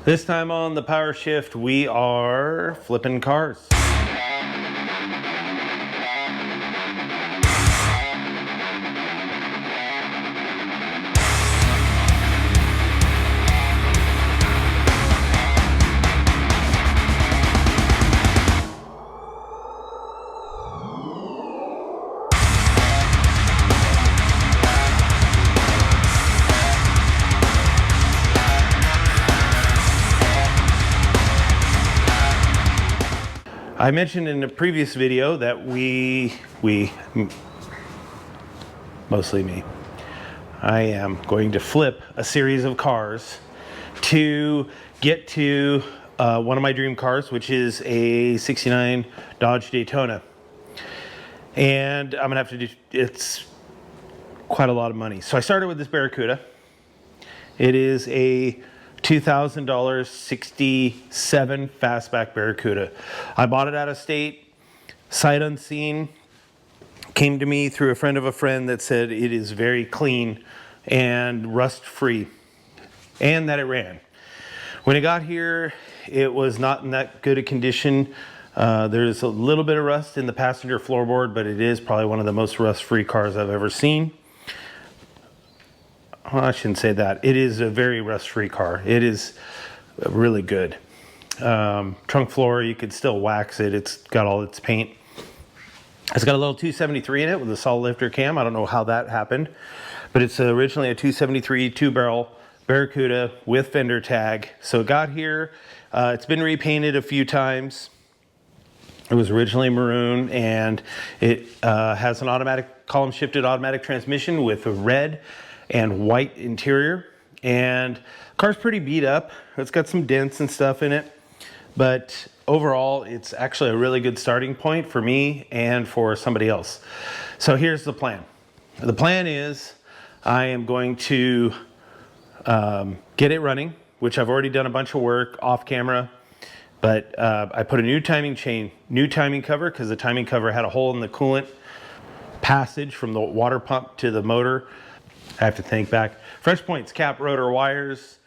This time on the Power Shift, we are flipping cars. I mentioned in a previous video that mostly me, I am going to flip a series of cars to get to one of my dream cars, which is a 69 Dodge Daytona. And I'm gonna have to do, it's quite a lot of money. So I started with this Barracuda. It is a $2,000 67 fastback Barracuda. I bought it out of state, sight unseen. Came to me through a friend of a friend that said it is very clean and rust free, and that it ran. When it got here, it was not in that good a condition. There's a little bit of rust in the passenger floorboard, but it is probably one of the most rust-free cars I've ever seen. Well, I shouldn't say that. It is a very rust-free car. It is really good. Trunk floor, you could still wax it. It's got all its paint. It's got a little 273 in it with a solid lifter cam. I don't know how that happened, but it's originally a 273 two-barrel Barracuda with fender tag. So it got here. It's been repainted a few times. It was originally maroon, and it has an automatic column-shifted automatic transmission with a red and white interior, and the car's pretty beat up. It's got some dents and stuff in it, but overall it's actually a really good starting point for me and for somebody else. So here's the plan. The plan is I am going to get it running, which I've already done a bunch of work off camera, but I put a new timing chain, new timing cover, because the timing cover had a hole in the coolant passage from the water pump to the motor. I have to think back. Fresh points, cap, rotor, wires,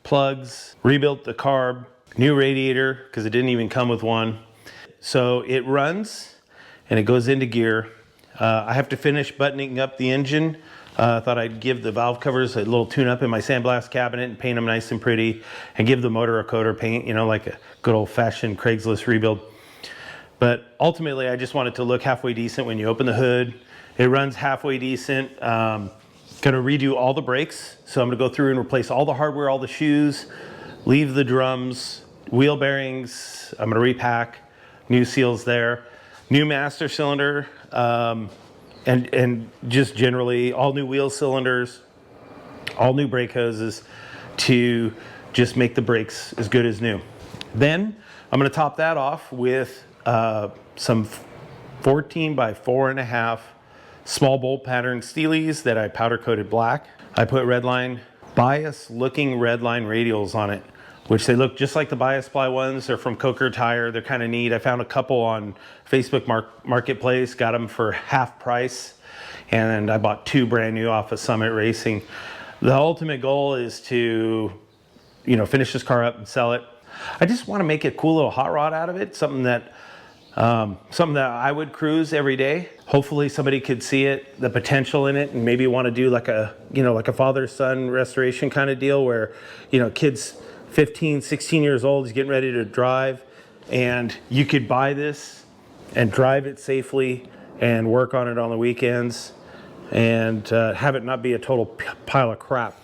plugs, rebuilt the carb, new radiator, because it didn't even come with one. So it runs and it goes into gear. I have to finish buttoning up the engine. I thought I'd give the valve covers a little tune up in my sandblast cabinet and paint them nice and pretty, and give the motor a coat or paint, you know, like a good old fashioned Craigslist rebuild. But ultimately I just want it to look halfway decent when you open the hood. It runs halfway decent. Gonna redo all the brakes. So I'm gonna go through and replace all the hardware, all the shoes, leave the drums, wheel bearings. I'm gonna repack, new seals there, new master cylinder, and just generally all new wheel cylinders, all new brake hoses to just make the brakes as good as new. Then I'm gonna top that off with some 14 by 4.5 small bolt pattern Steelies that I powder coated black. I put redline, bias looking redline radials on it, which they look just like the bias ply ones. They're from Coker Tire. They're kind of neat. I found a couple on Facebook Marketplace, got them for half price, and I bought 2 brand new off of Summit Racing. The ultimate goal is to, you know, finish this car up and sell it. I just want to make a cool little hot rod out of it, something that I would cruise every day. Hopefully somebody could see it, the potential in it, and maybe want to do like a, you know, like a father-son restoration kind of deal where, you know, kids 15, 16 years old, he's getting ready to drive, and you could buy this and drive it safely and work on it on the weekends and have it not be a total pile of crap.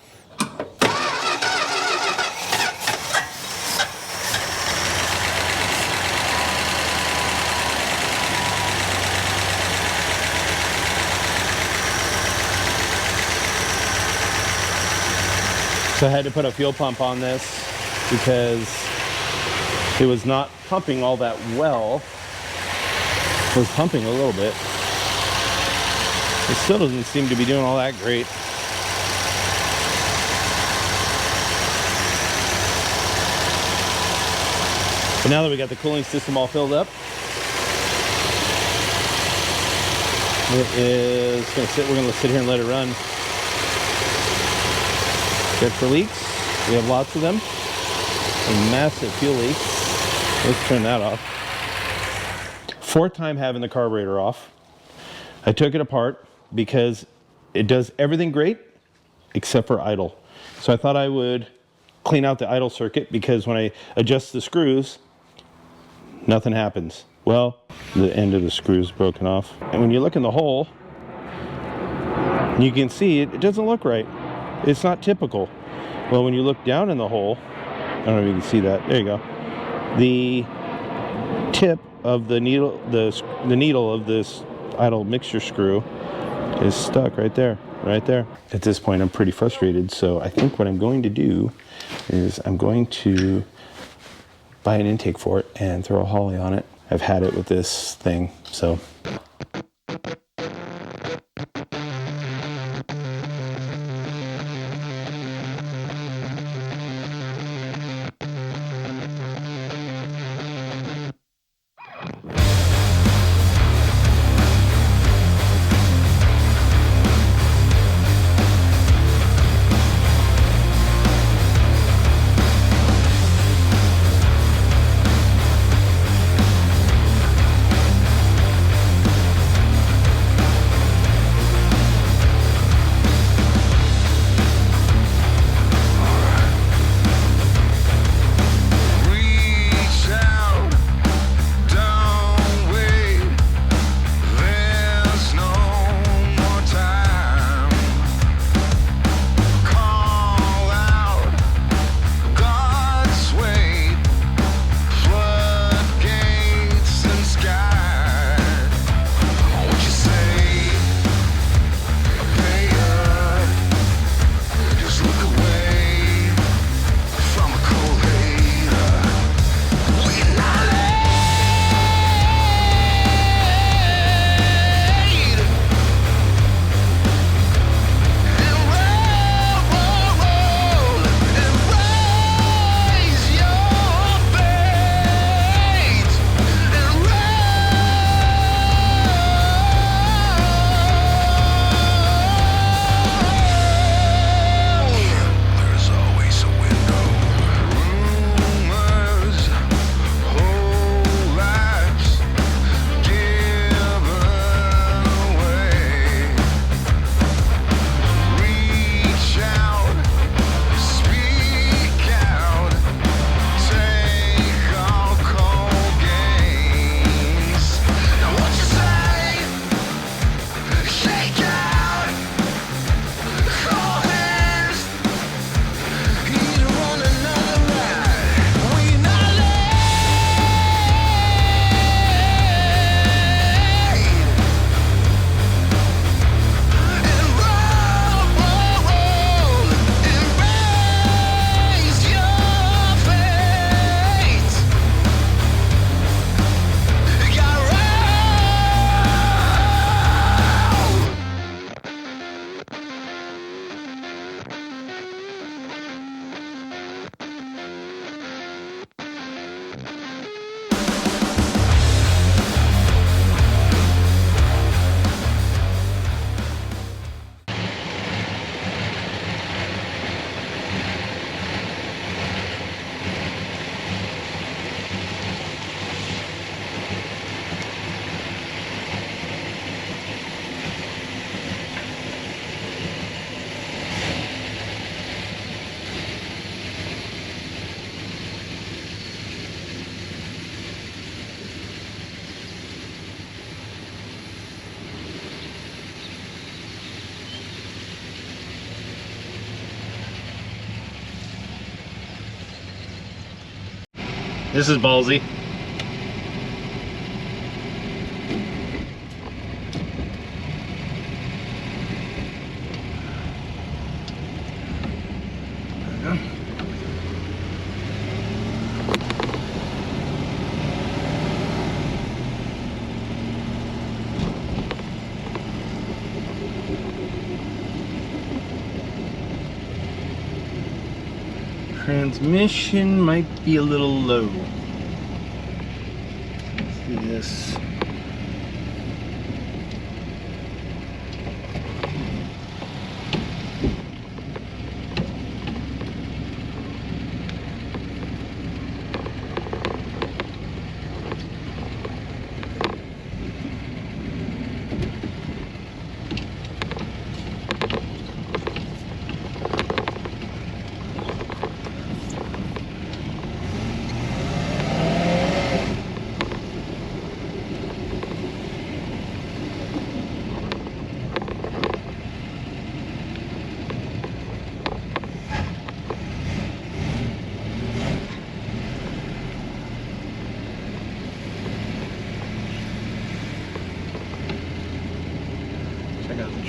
So I had to put a fuel pump on this because it was not pumping all that well. It was pumping a little bit. It still doesn't seem to be doing all that great. But now that we got the cooling system all filled up, it is going to sit. We're going to sit here and let it run. Check for leaks. We have lots of them. A massive fuel leak. Let's turn that off. Fourth time having the carburetor off. I took it apart because it does everything great except for idle. So I thought I would clean out the idle circuit, because when I adjust the screws, nothing happens. Well, the end of the screw is broken off. And when you look in the hole, you can see it doesn't look right. It's not typical. Well, when you look down in the hole, I don't know if you can see that. There you go. The tip of the needle, the needle of this idle mixture screw is stuck right there, right there. At this point, I'm pretty frustrated. So I think what I'm going to do is I'm going to buy an intake for it and throw a Holly on it. I've had it with this thing, so. This is ballsy. Transmission might be a little low. Let's do this.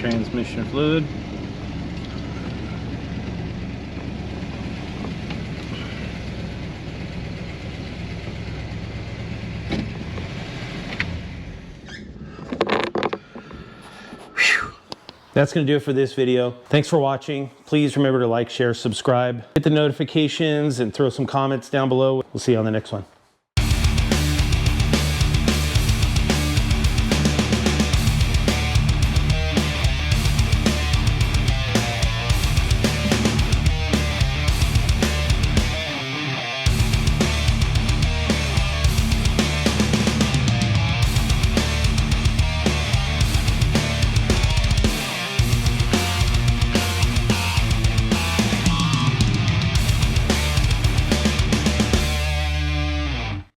transmission fluid. That's going to do it for this video. Thanks for watching. Please remember to like, share, subscribe, hit the notifications, and throw some comments down below. We'll see you on the next one.